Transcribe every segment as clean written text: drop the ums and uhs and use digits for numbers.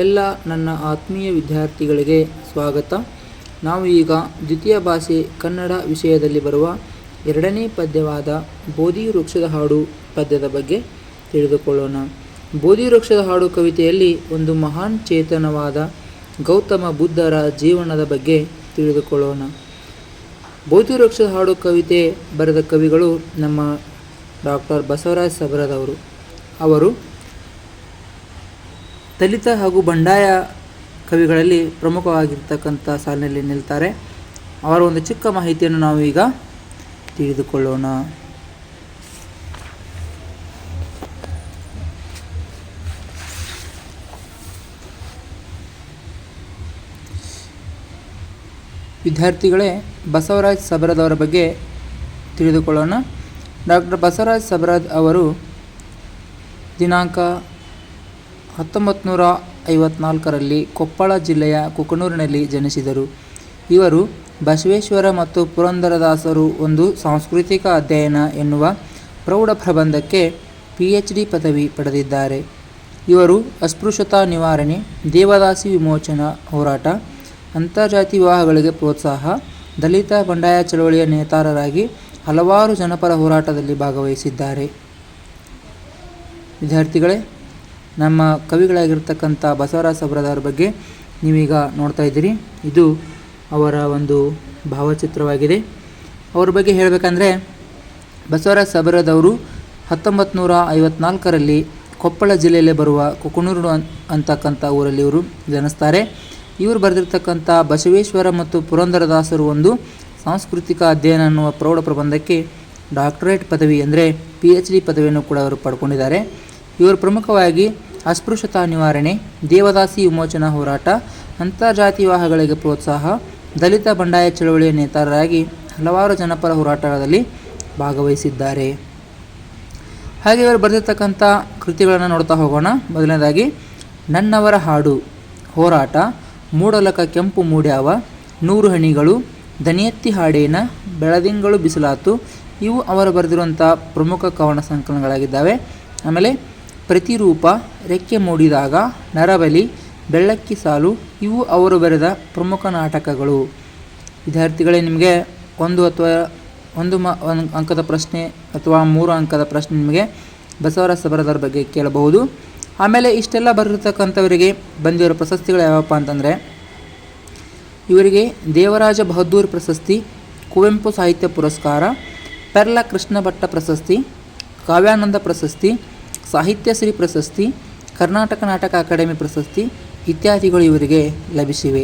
ಎಲ್ಲ ನನ್ನ ಆತ್ಮೀಯ ವಿದ್ಯಾರ್ಥಿಗಳಿಗೆ ಸ್ವಾಗತ. ನಾವು ಈಗ ದ್ವಿತೀಯ ಭಾಷೆ ಕನ್ನಡ ವಿಷಯದಲ್ಲಿ ಬರುವ ಎರಡನೇ ಪದ್ಯವಾದ ಬೋಧಿ ವೃಕ್ಷದ ಹಾಡು ಪದ್ಯದ ಬಗ್ಗೆ ತಿಳಿದುಕೊಳ್ಳೋಣ. ಬೋಧಿ ವೃಕ್ಷದ ಹಾಡು ಕವಿತೆಯಲ್ಲಿ ಒಂದು ಮಹಾನ್ ಚೇತನವಾದ ಗೌತಮ ಬುದ್ಧರ ಜೀವನದ ಬಗ್ಗೆ ತಿಳಿದುಕೊಳ್ಳೋಣ. ಬೋಧಿ ವೃಕ್ಷದ ಹಾಡು ಕವಿತೆ ಬರೆದ ಕವಿಗಳು ನಮ್ಮ ಡಾಕ್ಟರ್ ಬಸವರಾಜ ಸಬರದವರು. ಅವರು ದಲಿತ ಹಾಗೂ ಬಂಡಾಯ ಕವಿಗಳಲ್ಲಿ ಪ್ರಮುಖವಾಗಿರ್ತಕ್ಕಂಥ ಸಾಲಿನಲ್ಲಿ ನಿಲ್ತಾರೆ. ಅವರ ಒಂದು ಚಿಕ್ಕ ಮಾಹಿತಿಯನ್ನು ನಾವು ಈಗ ತಿಳಿದುಕೊಳ್ಳೋಣ. ವಿದ್ಯಾರ್ಥಿಗಳೇ, ಬಸವರಾಜ ಸಬರದವರ ಬಗ್ಗೆ ತಿಳಿದುಕೊಳ್ಳೋಣ. ಡಾಕ್ಟರ್ ಬಸವರಾಜ ಸಬರದ್ ಅವರು ದಿನಾಂಕ 1954ರಲ್ಲಿ ಕೊಪ್ಪಳ ಜಿಲ್ಲೆಯ ಕುಕನೂರಿನಲ್ಲಿ ಜನಿಸಿದರು. ಇವರು ಬಸವೇಶ್ವರ ಮತ್ತು ಪುರಂದರದಾಸರು ಒಂದು ಸಾಂಸ್ಕೃತಿಕ ಅಧ್ಯಯನ ಎನ್ನುವ ಪ್ರೌಢ ಪ್ರಬಂಧಕ್ಕೆ PhD ಪದವಿ ಪಡೆದಿದ್ದಾರೆ. ಇವರು ಅಸ್ಪೃಶ್ಯತಾ ನಿವಾರಣೆ, ದೇವದಾಸಿ ವಿಮೋಚನಾ ಹೋರಾಟ, ಅಂತರ್ಜಾತಿ ವಿವಾಹಗಳಿಗೆ ಪ್ರೋತ್ಸಾಹ, ದಲಿತ ಬಂಡಾಯ ಚಳವಳಿಯ ನೇತಾರರಾಗಿ ಹಲವಾರು ಜನಪರ ಹೋರಾಟದಲ್ಲಿ ಭಾಗವಹಿಸಿದ್ದಾರೆ. ವಿದ್ಯಾರ್ಥಿಗಳೇ, ನಮ್ಮ ಕವಿಗಳಾಗಿರ್ತಕ್ಕಂಥ ಬಸವರಾಜ ಸಬರದವರ ಬಗ್ಗೆ ನೀವೀಗ ನೋಡ್ತಾ ಇದ್ದೀರಿ. ಇದು ಅವರ ಒಂದು ಭಾವಚಿತ್ರವಾಗಿದೆ. ಅವ್ರ ಬಗ್ಗೆ ಹೇಳಬೇಕಂದ್ರೆ, ಬಸವರಾಜ ಸಬರದವರು 1954ರಲ್ಲಿ ಕೊಪ್ಪಳ ಜಿಲ್ಲೆಯಲ್ಲಿ ಬರುವ ಕುಕನೂರು ಅಂತಕ್ಕಂಥ ಊರಲ್ಲಿ ಇವರು ಜನಿಸ್ತಾರೆ. ಇವರು ಬರೆದಿರ್ತಕ್ಕಂಥ ಬಸವೇಶ್ವರ ಮತ್ತು ಪುರಂದರದಾಸರು ಒಂದು ಸಾಂಸ್ಕೃತಿಕ ಅಧ್ಯಯನ ಅನ್ನುವ ಪ್ರೌಢ ಪ್ರಬಂಧಕ್ಕೆ ಡಾಕ್ಟರೇಟ್ ಪದವಿ ಅಂದರೆ PhD ಪದವಿಯನ್ನು ಕೂಡ ಅವರು ಪಡ್ಕೊಂಡಿದ್ದಾರೆ. ಇವರು ಪ್ರಮುಖವಾಗಿ ಅಸ್ಪೃಶ್ಯತಾ ನಿವಾರಣೆ, ದೇವದಾಸಿ ವಿಮೋಚನಾ ಹೋರಾಟ, ಅಂತರ್ಜಾತಿ ವಿವಾಹಗಳಿಗೆ ಪ್ರೋತ್ಸಾಹ, ದಲಿತ ಬಂಡಾಯ ಚಳವಳಿಯ ನೇತಾರರಾಗಿ ಹಲವಾರು ಜನಪರ ಹೋರಾಟಗಳಲ್ಲಿ ಭಾಗವಹಿಸಿದ್ದಾರೆ. ಹಾಗೆ ಇವರು ಬರೆದಿರ್ತಕ್ಕಂಥ ಕೃತಿಗಳನ್ನು ನೋಡ್ತಾ ಹೋಗೋಣ. ಮೊದಲನೇದಾಗಿ ನನ್ನವರ ಹಾಡು, ಹೋರಾಟ, ಮೂಡಲಕ ಕೆಂಪು ಮೂಡ್ಯಾವ, 100 ಹನಿಗಳು, ದನಿಯೆತ್ತಿ ಹಾಡೇನ, ಬೆಳದಿಂಗಳು ಬಿಸಿಲಾತು, ಇವು ಅವರು ಬರೆದಿರುವಂಥ ಪ್ರಮುಖ ಕವನ ಸಂಕಲನಗಳಾಗಿದ್ದಾವೆ. ಆಮೇಲೆ ಪ್ರತಿರೂಪ, ರೆಕ್ಕೆ ಮೂಡಿದಾಗ, ನರಬಲಿ, ಬೆಳ್ಳಕ್ಕಿ ಸಾಲು, ಇವು ಅವರು ಬರೆದ ಪ್ರಮುಖ ನಾಟಕಗಳು. ವಿದ್ಯಾರ್ಥಿಗಳೇ, ನಿಮಗೆ ಒಂದು ಅಂಕದ ಪ್ರಶ್ನೆ ಅಥವಾ 3 ಅಂಕದ ಪ್ರಶ್ನೆ ನಿಮಗೆ ಬಸವರಾಜ ಸಬರದವರ ಬಗ್ಗೆ ಕೇಳಬಹುದು. ಆಮೇಲೆ ಇಷ್ಟೆಲ್ಲ ಬರೆದಿರ್ತಕ್ಕಂಥವರಿಗೆ ಬಂದಿರೋ ಪ್ರಶಸ್ತಿಗಳು ಯಾವಪ್ಪ ಅಂತಂದರೆ, ಇವರಿಗೆ ದೇವರಾಜ ಬಹದ್ದೂರ್ ಪ್ರಶಸ್ತಿ, ಕುವೆಂಪು ಸಾಹಿತ್ಯ ಪುರಸ್ಕಾರ, ಪೆರ್ಲ ಕೃಷ್ಣ ಭಟ್ಟ ಪ್ರಶಸ್ತಿ, ಕಾವ್ಯಾನಂದ ಪ್ರಶಸ್ತಿ, ಸಾಹಿತ್ಯಶ್ರೀ ಪ್ರಶಸ್ತಿ, ಕರ್ನಾಟಕ ನಾಟಕ ಅಕಾಡೆಮಿ ಪ್ರಶಸ್ತಿ ಇತ್ಯಾದಿಗಳು ಇವರಿಗೆ ಲಭಿಸಿವೆ.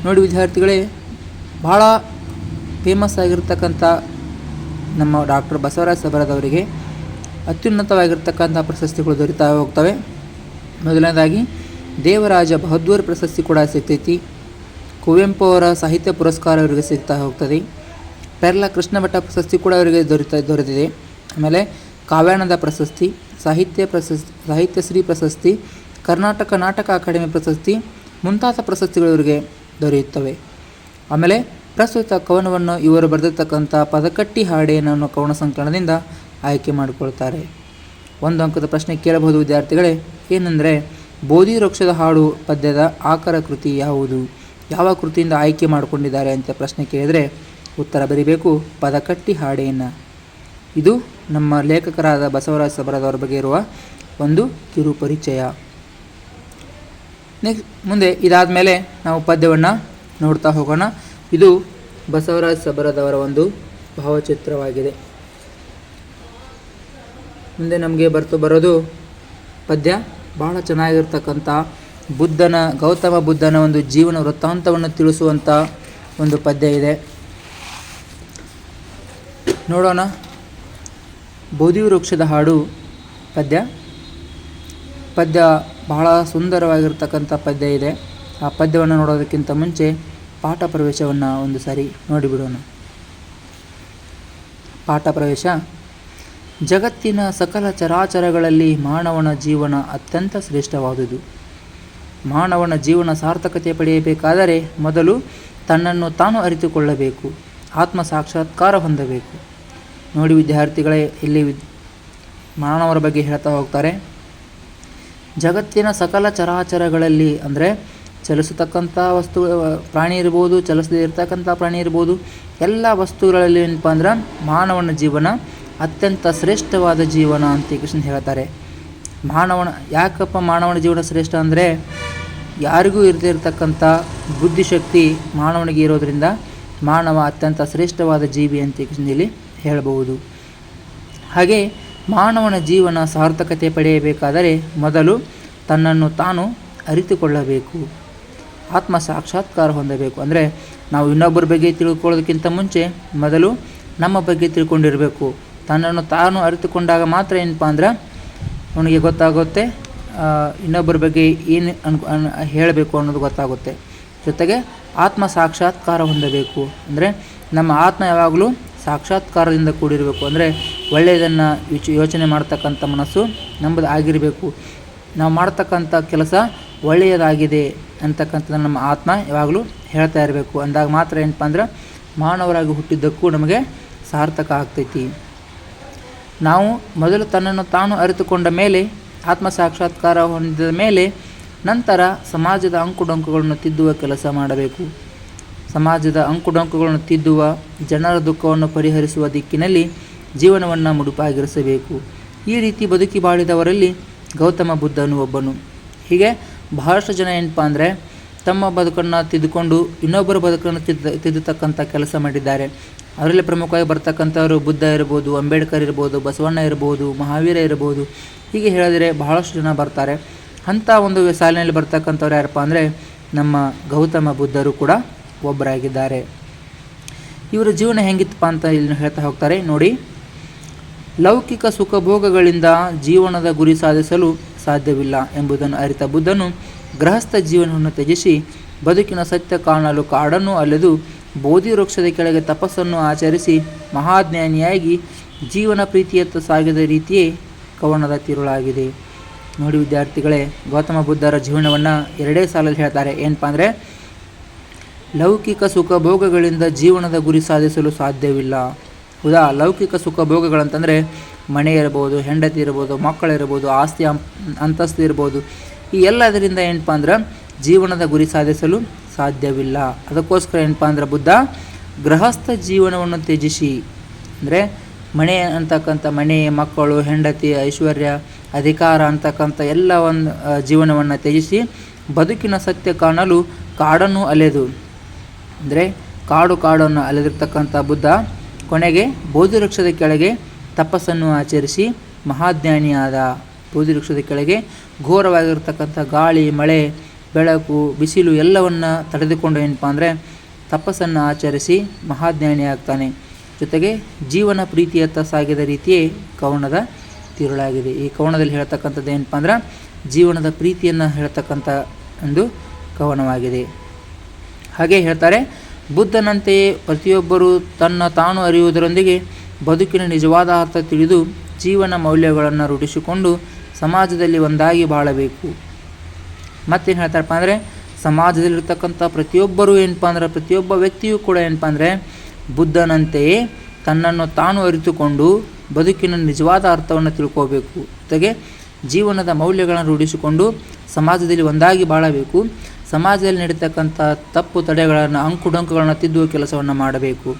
ನೋಡಿ ವಿದ್ಯಾರ್ಥಿಗಳೇ, ಭಾಳ ಫೇಮಸ್ ಆಗಿರ್ತಕ್ಕಂಥ ನಮ್ಮ ಡಾಕ್ಟರ್ ಬಸವರಾಜ ಸಬರದವರಿಗೆ ಅತ್ಯುನ್ನತವಾಗಿರ್ತಕ್ಕಂಥ ಪ್ರಶಸ್ತಿಗಳು ದೊರೀತಾ ಹೋಗ್ತವೆ. ಮೊದಲನೇದಾಗಿ ದೇವರಾಜ ಬಹದ್ದೂರ್ ಪ್ರಶಸ್ತಿ ಕೂಡ ಸಿಗ್ತೈತಿ. ಕುವೆಂಪು ಅವರ ಸಾಹಿತ್ಯ ಪುರಸ್ಕಾರ ಅವರಿಗೆ ಸಿಗ್ತಾ ಹೋಗ್ತದೆ. ಪೆರ್ಲ ಕೃಷ್ಣ ಭಟ್ಟ ಪ್ರಶಸ್ತಿ ಕೂಡ ಅವರಿಗೆ ದೊರೆತಿದೆ. ಆಮೇಲೆ ಕಾವ್ಯಾನಂದ ಪ್ರಶಸ್ತಿ, ಸಾಹಿತ್ಯಶ್ರೀ ಪ್ರಶಸ್ತಿ, ಕರ್ನಾಟಕ ನಾಟಕ ಅಕಾಡೆಮಿ ಪ್ರಶಸ್ತಿ ಮುಂತಾದ ಪ್ರಶಸ್ತಿಗಳು ಇವರಿಗೆ ದೊರೆಯುತ್ತವೆ. ಆಮೇಲೆ ಪ್ರಸ್ತುತ ಕವನವನ್ನು ಇವರು ಬರೆದಿರ್ತಕ್ಕಂಥ ಪದಕಟ್ಟಿ ಹಾಡೇನ ಅನ್ನೋ ಕವನ ಸಂಕಲನದಿಂದ ಆಯ್ಕೆ ಮಾಡಿಕೊಳ್ತಾರೆ. 1 ಅಂಕದ ಪ್ರಶ್ನೆ ಕೇಳಬಹುದು ವಿದ್ಯಾರ್ಥಿಗಳೇ. ಏನೆಂದರೆ, ಬೋಧಿ ವೃಕ್ಷದ ಹಾಡು ಪದ್ಯದ ಆಕರ ಕೃತಿ ಯಾವುದು, ಯಾವ ಕೃತಿಯಿಂದ ಆಯ್ಕೆ ಮಾಡಿಕೊಂಡಿದ್ದಾರೆ ಅಂತ ಪ್ರಶ್ನೆ ಕೇಳಿದರೆ ಉತ್ತರ ಬರೀಬೇಕು, ಪದಕಟ್ಟಿ ಹಾಡೇನ. ಇದು ನಮ್ಮ ಲೇಖಕರಾದ ಬಸವರಾಜ ಸಬರದವರ ಬಗ್ಗೆ ಇರುವ ಒಂದು ಕಿರು ಪರಿಚಯ. ಮುಂದೆ ಇದಾದ ಮೇಲೆ ನಾವು ಪದ್ಯವನ್ನು ನೋಡ್ತಾ ಹೋಗೋಣ. ಇದು ಬಸವರಾಜ ಸಬರದವರ ಒಂದು ಭಾವಚಿತ್ರವಾಗಿದೆ. ಮುಂದೆ ನಮಗೆ ಬರೋದು ಪದ್ಯ. ಭಾಳ ಚೆನ್ನಾಗಿರ್ತಕ್ಕಂಥ ಗೌತಮ ಬುದ್ಧನ ಒಂದು ಜೀವನ ವೃತ್ತಾಂತವನ್ನು ತಿಳಿಸುವಂಥ ಒಂದು ಪದ್ಯ ಇದೆ. ನೋಡೋಣ. ಬೋಧಿ ವೃಕ್ಷದ ಹಾಡು ಪದ್ಯ ಬಹಳ ಸುಂದರವಾಗಿರ್ತಕ್ಕಂಥ ಪದ್ಯ ಇದೆ. ಆ ಪದ್ಯವನ್ನು ನೋಡೋದಕ್ಕಿಂತ ಮುಂಚೆ ಪಾಠ ಪ್ರವೇಶವನ್ನು ಒಂದು ಸಾರಿ ನೋಡಿಬಿಡೋಣ. ಪಾಠ ಪ್ರವೇಶ. ಜಗತ್ತಿನ ಸಕಲ ಚರಾಚರಗಳಲ್ಲಿ ಮಾನವನ ಜೀವನ ಅತ್ಯಂತ ಶ್ರೇಷ್ಠವಾದುದು. ಮಾನವನ ಜೀವನ ಸಾರ್ಥಕತೆ ಪಡೆಯಬೇಕಾದರೆ ಮೊದಲು ತನ್ನನ್ನು ತಾನು ಅರಿತುಕೊಳ್ಳಬೇಕು, ಆತ್ಮ ಸಾಕ್ಷಾತ್ಕಾರ ಹೊಂದಬೇಕು. ನೋಡಿ ವಿದ್ಯಾರ್ಥಿಗಳೇ, ಇಲ್ಲಿ ಮಾನವರ ಬಗ್ಗೆ ಹೇಳ್ತಾ ಹೋಗ್ತಾರೆ. ಜಗತ್ತಿನ ಸಕಲ ಚರಾಚರಗಳಲ್ಲಿ ಅಂದರೆ ಚಲಿಸತಕ್ಕಂಥ ವಸ್ತು ಪ್ರಾಣಿ ಇರ್ಬೋದು, ಚಲಿಸದೇ ಇರ್ತಕ್ಕಂಥ ಪ್ರಾಣಿ ಇರ್ಬೋದು, ಎಲ್ಲ ವಸ್ತುಗಳಲ್ಲಿ ಏನಪ್ಪ ಅಂದ್ರೆ ಮಾನವನ ಜೀವನ ಅತ್ಯಂತ ಶ್ರೇಷ್ಠವಾದ ಜೀವನ ಅಂತ ಕೃಷ್ಣ ಹೇಳ್ತಾರೆ. ಯಾಕಪ್ಪ ಮಾನವನ ಜೀವನ ಶ್ರೇಷ್ಠ ಅಂದರೆ ಯಾರಿಗೂ ಇರದೇ ಇರತಕ್ಕಂಥ ಬುದ್ಧಿಶಕ್ತಿ ಮಾನವನಿಗೆ ಇರೋದರಿಂದ ಮಾನವ ಅತ್ಯಂತ ಶ್ರೇಷ್ಠವಾದ ಜೀವಿ ಅಂತ ಕೃಷ್ಣಲ್ಲಿ ಹೇಳಬಹುದು. ಹಾಗೆ ಮಾನವನ ಜೀವನ ಸಾರ್ಥಕತೆ ಪಡೆಯಬೇಕಾದರೆ ಮೊದಲು ತನ್ನನ್ನು ತಾನು ಅರಿತುಕೊಳ್ಳಬೇಕು, ಆತ್ಮ ಸಾಕ್ಷಾತ್ಕಾರ ಹೊಂದಬೇಕು. ಅಂದರೆ ನಾವು ಇನ್ನೊಬ್ಬರ ಬಗ್ಗೆ ತಿಳ್ಕೊಳ್ಳೋದಕ್ಕಿಂತ ಮುಂಚೆ ಮೊದಲು ನಮ್ಮ ಬಗ್ಗೆ ತಿಳ್ಕೊಂಡಿರಬೇಕು. ತನ್ನನ್ನು ತಾನು ಅರಿತುಕೊಂಡಾಗ ಮಾತ್ರ ಏನಪ್ಪ ಅಂದ್ರೆ ಅವನಿಗೆ ಗೊತ್ತಾಗುತ್ತೆ ಇನ್ನೊಬ್ಬರ ಬಗ್ಗೆ ಏನು ಹೇಳಬೇಕು ಅನ್ನೋದು ಗೊತ್ತಾಗುತ್ತೆ. ಜೊತೆಗೆ ಆತ್ಮ ಸಾಕ್ಷಾತ್ಕಾರ ಹೊಂದಬೇಕು. ಅಂದರೆ ನಮ್ಮ ಆತ್ಮ ಯಾವಾಗಲೂ ಸಾಕ್ಷಾತ್ಕಾರದಿಂದ ಕೂಡಿರಬೇಕು. ಅಂದರೆ ಒಳ್ಳೆಯದನ್ನು ಯೋಚನೆ ಮಾಡ್ತಕ್ಕಂಥ ಮನಸ್ಸು ನಮ್ಮದು ಆಗಿರಬೇಕು. ನಾವು ಮಾಡ್ತಕ್ಕಂಥ ಕೆಲಸ ಒಳ್ಳೆಯದಾಗಿದೆ ಅಂತಕ್ಕಂಥದ್ದು ನಮ್ಮ ಆತ್ಮ ಯಾವಾಗಲೂ ಹೇಳ್ತಾ ಇರಬೇಕು. ಅಂದಾಗ ಮಾತ್ರ ಏನಪ್ಪ ಅಂದ್ರೆ ಮಾನವರಾಗಿ ಹುಟ್ಟಿದ್ದಕ್ಕೂ ನಮಗೆ ಸಾರ್ಥಕ ಆಗ್ತೈತಿ. ನಾವು ಮೊದಲು ತನ್ನನ್ನು ತಾನು ಅರಿತುಕೊಂಡ ಮೇಲೆ, ಆತ್ಮ ಸಾಕ್ಷಾತ್ಕಾರ ಹೊಂದಿದ ಮೇಲೆ ನಂತರ ಸಮಾಜದ ಅಂಕುಡೊಂಕುಗಳನ್ನು ತಿದ್ದುವ ಕೆಲಸ ಮಾಡಬೇಕು. ಸಮಾಜದ ಅಂಕುಡೊಂಕುಗಳನ್ನು ತಿದ್ದುವ, ಜನರ ದುಃಖವನ್ನು ಪರಿಹರಿಸುವ ದಿಕ್ಕಿನಲ್ಲಿ ಜೀವನವನ್ನು ಮುಡುಪಾಗಿರಿಸಬೇಕು. ಈ ರೀತಿ ಬದುಕಿ ಬಾಳಿದವರಲ್ಲಿ ಗೌತಮ ಬುದ್ಧನು ಒಬ್ಬನು. ಹೀಗೆ ಬಹಳಷ್ಟು ಜನ ಏನಪ್ಪ ಅಂದರೆ ತಮ್ಮ ಬದುಕನ್ನು ತಿದ್ದುಕೊಂಡು ಇನ್ನೊಬ್ಬರ ಬದುಕನ್ನು ತಿದ್ದತಕ್ಕಂಥ ಕೆಲಸ ಮಾಡಿದ್ದಾರೆ. ಅವರಲ್ಲಿ ಪ್ರಮುಖವಾಗಿ ಬರ್ತಕ್ಕಂಥವರು ಬುದ್ಧ ಇರ್ಬೋದು, ಅಂಬೇಡ್ಕರ್ ಇರ್ಬೋದು, ಬಸವಣ್ಣ ಇರ್ಬೋದು, ಮಹಾವೀರ ಇರ್ಬೋದು. ಹೀಗೆ ಹೇಳಿದರೆ ಬಹಳಷ್ಟು ಜನ ಬರ್ತಾರೆ. ಅಂಥ ಒಂದು ಸಾಲಿನಲ್ಲಿ ಬರ್ತಕ್ಕಂಥವ್ರು ಯಾರಪ್ಪ ಅಂದರೆ ನಮ್ಮ ಗೌತಮ ಬುದ್ಧರು ಕೂಡ ಒಬ್ಬರಾಗಿದ್ದಾರೆ. ಇವರ ಜೀವನ ಹೆಂಗಿತ್ತಪ್ಪ ಅಂತ ಇಲ್ಲಿ ಹೇಳ್ತಾ ಹೋಗ್ತಾರೆ ನೋಡಿ. ಲೌಕಿಕ ಸುಖಭೋಗಗಳಿಂದ ಜೀವನದ ಗುರಿ ಸಾಧಿಸಲು ಸಾಧ್ಯವಿಲ್ಲ ಎಂಬುದನ್ನು ಅರಿತ ಬುದ್ಧನು ಗೃಹಸ್ಥ ಜೀವನವನ್ನು ತ್ಯಜಿಸಿ ಬದುಕಿನ ಸತ್ಯ ಕಾಣಲು ಕಾಡನ್ನು ಅಲೆದು ಬೋಧಿ ವೃಕ್ಷದ ಕೆಳಗೆ ತಪಸ್ಸನ್ನು ಆಚರಿಸಿ ಮಹಾಜ್ಞಾನಿಯಾಗಿ ಜೀವನ ಪ್ರೀತಿಯತ್ತ ಸಾಗಿದ ರೀತಿಯೇ ಕವನದ ತಿರುಳಾಗಿದೆ. ನೋಡಿ ವಿದ್ಯಾರ್ಥಿಗಳೇ, ಗೌತಮ ಬುದ್ಧರ ಜೀವನವನ್ನು ಎರಡೇ ಸಾಲಲ್ಲಿ ಹೇಳ್ತಾರೆ. ಏನಪ್ಪ ಅಂದರೆ ಲೌಕಿಕ ಸುಖ ಭೋಗಗಳಿಂದ ಜೀವನದ ಗುರಿ ಸಾಧಿಸಲು ಸಾಧ್ಯವಿಲ್ಲ. ಲೌಕಿಕ ಸುಖ ಭೋಗಗಳಂತಂದರೆ ಮನೆ ಇರ್ಬೋದು, ಹೆಂಡತಿ ಇರ್ಬೋದು, ಮಕ್ಕಳಿರ್ಬೋದು, ಆಸ್ತಿ ಅಂತಸ್ತು ಇರ್ಬೋದು. ಈ ಎಲ್ಲದರಿಂದ ಏನಪ್ಪ ಅಂದ್ರೆ ಜೀವನದ ಗುರಿ ಸಾಧಿಸಲು ಸಾಧ್ಯವಿಲ್ಲ. ಅದಕ್ಕೋಸ್ಕರ ಏನಪ್ಪ ಅಂದ್ರೆ ಬುದ್ಧ ಗೃಹಸ್ಥ ಜೀವನವನ್ನು ತ್ಯಜಿಸಿ, ಅಂದರೆ ಮನೆ ಅಂತಕ್ಕಂಥ ಮನೆ, ಮಕ್ಕಳು, ಹೆಂಡತಿ, ಐಶ್ವರ್ಯ, ಅಧಿಕಾರ ಅಂತಕ್ಕಂಥ ಎಲ್ಲ ಒಂದು ಜೀವನವನ್ನು ತ್ಯಜಿಸಿ ಬದುಕಿನ ಸತ್ಯ ಕಾಣಲು ಕಾಡನ್ನು ಅಲೆದು, ಅಂದರೆ ಕಾಡನ್ನು ಅಲೆದಿರ್ತಕ್ಕಂಥ ಬುದ್ಧ ಕೊನೆಗೆ ಬೋಧಿ ವೃಕ್ಷದ ಕೆಳಗೆ ತಪಸ್ಸನ್ನು ಆಚರಿಸಿ ಮಹಾಜ್ಞಾನಿಯಾದ. ಬೋಧಿ ವೃಕ್ಷದ ಕೆಳಗೆ ಘೋರವಾಗಿರ್ತಕ್ಕಂಥ ಗಾಳಿ, ಮಳೆ, ಬೆಳಕು, ಬಿಸಿಲು ಎಲ್ಲವನ್ನು ತಡೆದುಕೊಂಡು ಏನಪ್ಪ ಅಂದರೆ ತಪಸ್ಸನ್ನು ಆಚರಿಸಿ ಮಹಾಜ್ಞಾನಿ ಆಗ್ತಾನೆ. ಜೊತೆಗೆ ಜೀವನ ಪ್ರೀತಿಯತ್ತ ಸಾಗಿದ ರೀತಿಯೇ ಕವನದ ತಿರುಳಾಗಿದೆ. ಈ ಕವನದಲ್ಲಿ ಹೇಳ್ತಕ್ಕಂಥದ್ದು ಏನಪ್ಪ ಅಂದ್ರೆ ಜೀವನದ ಪ್ರೀತಿಯನ್ನು ಹೇಳ್ತಕ್ಕಂಥ ಒಂದು ಕವನವಾಗಿದೆ. ಹಾಗೆ ಹೇಳ್ತಾರೆ, ಬುದ್ಧನಂತೆಯೇ ಪ್ರತಿಯೊಬ್ಬರೂ ತನ್ನ ತಾನು ಅರಿಯುವುದರೊಂದಿಗೆ ಬದುಕಿನ ನಿಜವಾದ ಅರ್ಥ ತಿಳಿದು ಜೀವನ ಮೌಲ್ಯಗಳನ್ನು ರೂಢಿಸಿಕೊಂಡು ಸಮಾಜದಲ್ಲಿ ಒಂದಾಗಿ ಬಾಳಬೇಕು. ಮತ್ತೇನು ಹೇಳ್ತಾರಪ್ಪ ಅಂದರೆ ಸಮಾಜದಲ್ಲಿರ್ತಕ್ಕಂಥ ಪ್ರತಿಯೊಬ್ಬರೂ ಏನಪ್ಪ ಅಂದ್ರೆ ಪ್ರತಿಯೊಬ್ಬ ವ್ಯಕ್ತಿಯೂ ಕೂಡ ಏನಪ್ಪ ಅಂದರೆ ಬುದ್ಧನಂತೆಯೇ ತನ್ನನ್ನು ತಾನು ಅರಿತುಕೊಂಡು ಬದುಕಿನ ನಿಜವಾದ ಅರ್ಥವನ್ನು ತಿಳ್ಕೋಬೇಕು. ಜೊತೆಗೆ ಜೀವನದ ಮೌಲ್ಯಗಳನ್ನು ರೂಢಿಸಿಕೊಂಡು ಸಮಾಜದಲ್ಲಿ ಒಂದಾಗಿ ಬಾಳಬೇಕು. ಸಮಾಜದಲ್ಲಿ ನಡೀತಕ್ಕಂಥ ತಪ್ಪು ತಡೆಗಳನ್ನು, ಅಂಕುಡೊಂಕುಗಳನ್ನು ತಿದ್ದುವ ಕೆಲಸವನ್ನು ಮಾಡಬೇಕು.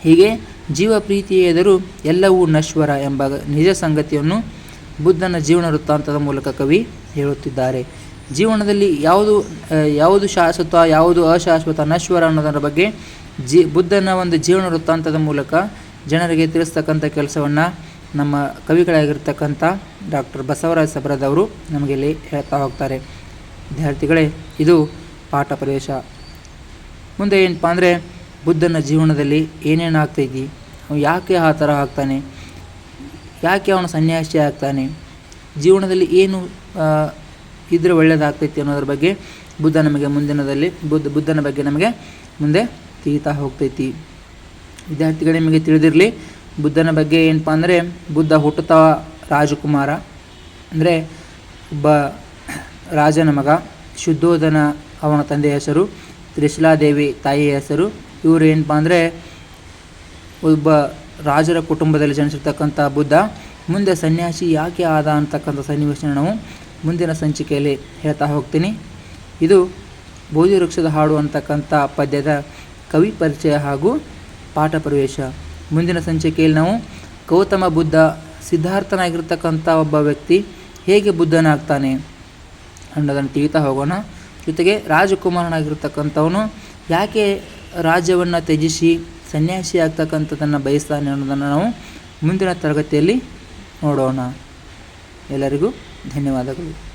ಹೀಗೆ ಜೀವ ಪ್ರೀತಿಯ ಎದುರು ಎಲ್ಲವೂ ನಶ್ವರ ಎಂಬ ನಿಜ ಸಂಗತಿಯನ್ನು ಬುದ್ಧನ ಜೀವನ ವೃತ್ತಾಂತದ ಮೂಲಕ ಕವಿ ಹೇಳುತ್ತಿದ್ದಾರೆ. ಜೀವನದಲ್ಲಿ ಯಾವುದು ಶಾಶ್ವತ, ಯಾವುದು ಅಶಾಶ್ವತ, ನಶ್ವರ ಅನ್ನೋದರ ಬಗ್ಗೆ ಬುದ್ಧನ ಒಂದು ಜೀವನ ವೃತ್ತಾಂತದ ಮೂಲಕ ಜನರಿಗೆ ತಿಳಿಸ್ತಕ್ಕಂಥ ಕೆಲಸವನ್ನು ನಮ್ಮ ಕವಿಗಳಾಗಿರ್ತಕ್ಕಂಥ ಡಾಕ್ಟರ್ ಬಸವರಾಜ ಸಬ್ರದವರು ನಮಗೆ ಇಲ್ಲಿ ಹೇಳ್ತಾ ಹೋಗ್ತಾರೆ. ವಿದ್ಯಾರ್ಥಿಗಳೇ, ಇದು ಪಾಠ ಪ್ರವೇಶ. ಮುಂದೆ ಏನಪ್ಪ ಅಂದರೆ ಬುದ್ಧನ ಜೀವನದಲ್ಲಿ ಏನೇನು ಆಗ್ತೈತಿ, ಅವನು ಯಾಕೆ ಆ ಥರ ಆಗ್ತಾನೆ, ಯಾಕೆ ಅವನು ಸನ್ಯಾಸಿ ಆಗ್ತಾನೆ, ಜೀವನದಲ್ಲಿ ಏನು ಇದ್ರೆ ಒಳ್ಳೆಯದಾಗ್ತೈತಿ ಅನ್ನೋದ್ರ ಬಗ್ಗೆ ಬುದ್ಧ ನಮಗೆ ಬುದ್ಧನ ಬಗ್ಗೆ ನಮಗೆ ಮುಂದೆ ತಿಳಿತಾ ಹೋಗ್ತೈತಿ. ವಿದ್ಯಾರ್ಥಿಗಳೇ, ನಿಮಗೆ ತಿಳಿದಿರಲಿ ಬುದ್ಧನ ಬಗ್ಗೆ ಏನಪ್ಪ ಅಂದರೆ ಬುದ್ಧ ಹುಟ್ಟುತ್ತಾ ರಾಜಕುಮಾರ, ಅಂದರೆ ಒಬ್ಬ ರಾಜನ ಮಗ. ಶುದ್ಧೋಧನ ಅವನ ತಂದೆಯ ಹೆಸರು, ತ್ರಿಶಿಲಾದೇವಿ ತಾಯಿಯ ಹೆಸರು. ಇವರು ಏನಪ್ಪ ಅಂದರೆ ಒಬ್ಬ ರಾಜರ ಕುಟುಂಬದಲ್ಲಿ ಜನಿಸಿರ್ತಕ್ಕಂಥ ಬುದ್ಧ ಮುಂದೆ ಸನ್ಯಾಸಿ ಯಾಕೆ ಆದ ಅಂತಕ್ಕಂಥ ಸನ್ನಿವೇಶನ ನಾವು ಮುಂದಿನ ಸಂಚಿಕೆಯಲ್ಲಿ ಹೇಳ್ತಾ ಹೋಗ್ತೀನಿ. ಇದು ಬೋಧಿ ವೃಕ್ಷದ ಹಾಡು ಅಂತಕ್ಕಂಥ ಪದ್ಯದ ಕವಿ ಪರಿಚಯ ಹಾಗೂ ಪಾಠ ಪ್ರವೇಶ. ಮುಂದಿನ ಸಂಚಿಕೆಯಲ್ಲಿ ನಾವು ಗೌತಮ ಬುದ್ಧ ಸಿದ್ಧಾರ್ಥನಾಗಿರ್ತಕ್ಕಂಥ ಒಬ್ಬ ವ್ಯಕ್ತಿ ಹೇಗೆ ಬುದ್ಧನಾಗ್ತಾನೆ ಅನ್ನೋದನ್ನು ತಿಳಿತಾ ಹೋಗೋಣ. ಜೊತೆಗೆ ರಾಜಕುಮಾರನಾಗಿರ್ತಕ್ಕಂಥವನು ಯಾಕೆ ರಾಜ್ಯವನ್ನು ತ್ಯಜಿಸಿ ಸನ್ಯಾಸಿ ಆಗ್ತಕ್ಕಂಥದ್ದನ್ನು ಬಯಸ್ತಾನೆ ಅನ್ನೋದನ್ನು ನಾವು ಮುಂದಿನ ತರಗತಿಯಲ್ಲಿ ನೋಡೋಣ. ಎಲ್ಲರಿಗೂ ಧನ್ಯವಾದಗಳು.